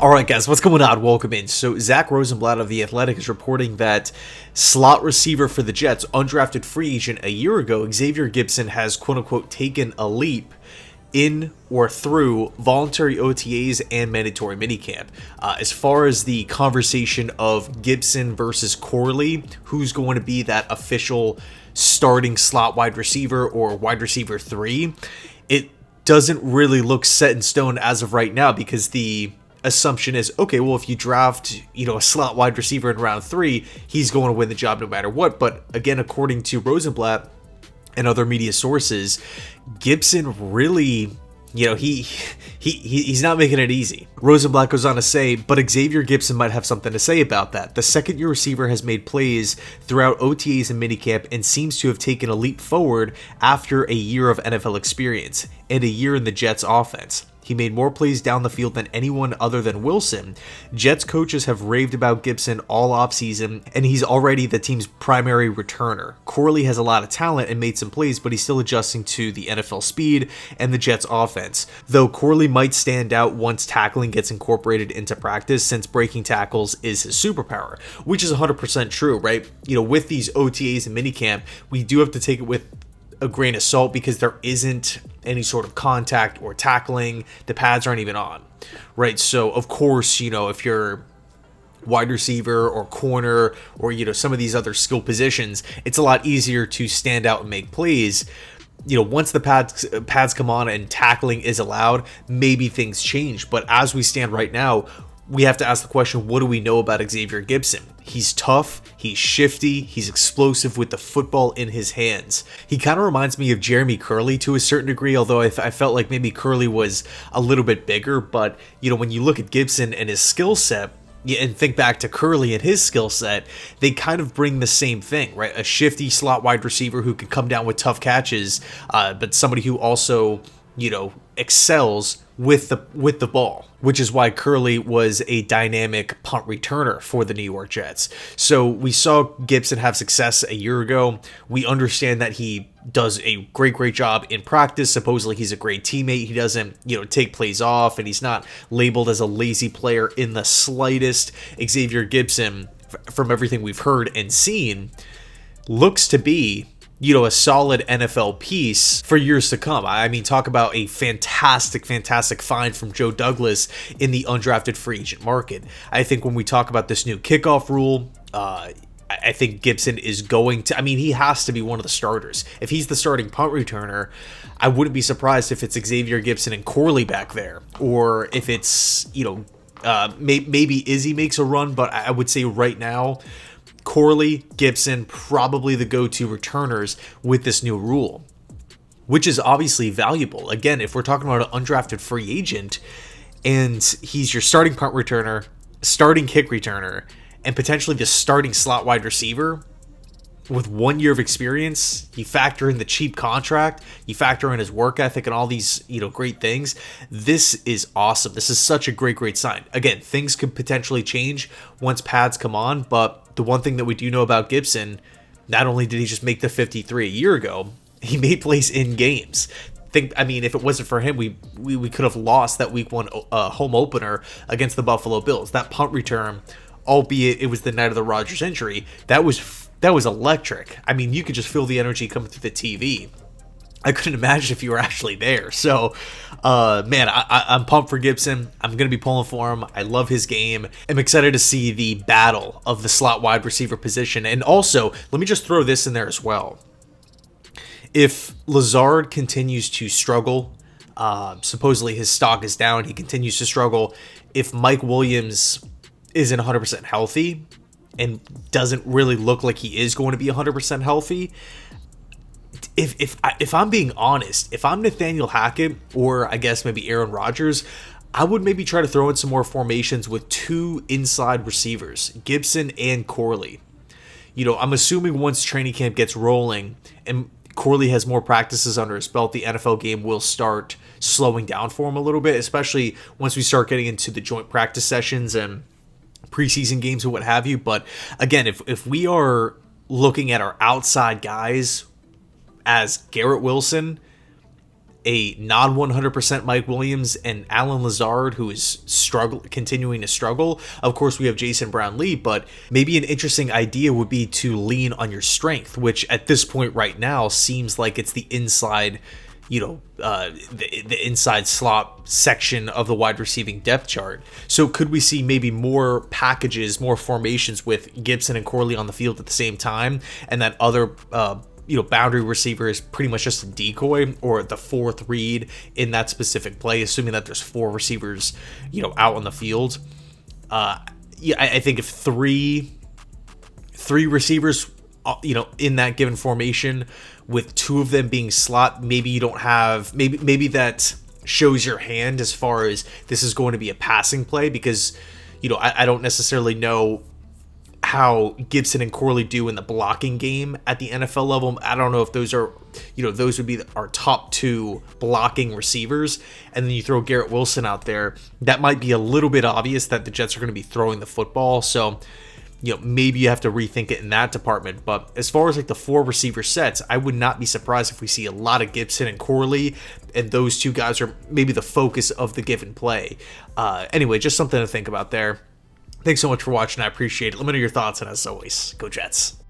All right, guys, what's going on? Welcome in. So, Zach Rosenblatt of The Athletic is reporting that slot receiver for the Jets, undrafted free agent a year ago, Xavier Gipson has quote-unquote taken a leap in or through voluntary OTAs and mandatory minicamp. As far as the conversation of Gibson versus Corley, who's going to be that official starting slot wide receiver or wide receiver 3, it doesn't really look set in stone as of right now, because the assumption is, okay, well, if you draft, a slot wide receiver in round 3, he's going to win the job no matter what. But again, according to Rosenblatt and other media sources, Gibson really, he's not making it easy. Rosenblatt goes on to say, but Xavier Gipson might have something to say about that. The second-year receiver has made plays throughout OTAs and minicamp and seems to have taken a leap forward after a year of NFL experience and a year in the Jets offense. He made more plays down the field than anyone other than Wilson. Jets coaches have raved about Gibson all offseason, and he's already the team's primary returner. Corley has a lot of talent and made some plays, but he's still adjusting to the NFL speed and the Jets offense. Though Corley might stand out once tackling gets incorporated into practice, since breaking tackles is his superpower, which is 100% true, right? With these OTAs and minicamp, we do have to take it with a grain of salt, because there isn't any sort of contact or tackling. The pads aren't even on, right? So of course, if you're wide receiver or corner or some of these other skill positions, it's a lot easier to stand out and make plays. Once the pads come on and tackling is allowed, maybe things change. But as we stand right now, we have to ask the question, what do we know about Xavier Gipson? He's tough, he's shifty, he's explosive with the football in his hands. He kind of reminds me of Jeremy Curley to a certain degree, although I felt like maybe Curley was a little bit bigger. But, when you look at Gipson and his skill set, and think back to Curley and his skill set, they kind of bring the same thing, right? A shifty slot wide receiver who can come down with tough catches, but somebody who also, excels with the ball, which is why Curley was a dynamic punt returner for the New York Jets. So we saw Gibson have success a year ago. We understand that he does a great job in practice. Supposedly he's a great teammate. He doesn't, take plays off, and he's not labeled as a lazy player in the slightest. Xavier Gipson, from everything we've heard and seen, looks to be a solid NFL piece for years to come. I mean, talk about a fantastic find from Joe Douglas in the undrafted free agent market. I think when we talk about this new kickoff rule, I think Gibson is going to, he has to be one of the starters. If he's the starting punt returner, I wouldn't be surprised if it's Xavier Gipson and Corley back there, or if it's, maybe Izzy makes a run, but I would say right now, Corley, Gibson, probably the go-to returners with this new rule, which is obviously valuable. Again, if we're talking about an undrafted free agent and he's your starting punt returner, starting kick returner, and potentially the starting slot wide receiver with 1 year of experience, you factor in the cheap contract, you factor in his work ethic and all these, great things. This is awesome. This is such a great sign. Again, things could potentially change once pads come on, but the one thing that we do know about Gibson, not only did he just make the 53 a year ago, he made plays in games. If it wasn't for him, we could have lost that week 1 home opener against the Buffalo Bills. That punt return, albeit it was the night of the Rodgers injury, that was electric. You could just feel the energy coming through the TV. I couldn't imagine if you were actually there. So, I'm pumped for Gibson. I'm going to be pulling for him. I love his game. I'm excited to see the battle of the slot wide receiver position. And also, let me just throw this in there as well. If Lazard continues to struggle, supposedly his stock is down, he continues to struggle. If Mike Williams isn't 100% healthy and doesn't really look like he is going to be 100% healthy, if I'm being honest, if I'm Nathaniel Hackett, or I guess maybe Aaron Rodgers, I would maybe try to throw in some more formations with 2 inside receivers, Gibson and Corley. I'm assuming once training camp gets rolling and Corley has more practices under his belt, the NFL game will start slowing down for him a little bit, especially once we start getting into the joint practice sessions and preseason games or what have you. But again, if we are looking at our outside guys as Garrett Wilson, a non 100% Mike Williams and Alan Lazard, who is continuing to struggle. Of course, we have Jason Brown-Lee, but maybe an interesting idea would be to lean on your strength, which at this point right now seems like it's the inside, the inside slot section of the wide receiving depth chart. So could we see maybe more packages, more formations with Gibson and Corley on the field at the same time, and that other boundary receiver is pretty much just a decoy or the fourth read in that specific play, assuming that there's 4 receivers, out on the field. I think if three receivers, in that given formation, with 2 of them being slot, maybe you don't have, maybe that shows your hand as far as this is going to be a passing play, because, I don't necessarily know how Gibson and Corley do in the blocking game at the NFL level. I don't know if those are, those would be our top 2 blocking receivers. And then you throw Garrett Wilson out there. That might be a little bit obvious that the Jets are going to be throwing the football. So, maybe you have to rethink it in that department. But as far as like the 4 receiver sets, I would not be surprised if we see a lot of Gibson and Corley, and those 2 guys are maybe the focus of the given play. Anyway, just something to think about there. Thanks so much for watching. I appreciate it. Let me know your thoughts, and as always, go Jets.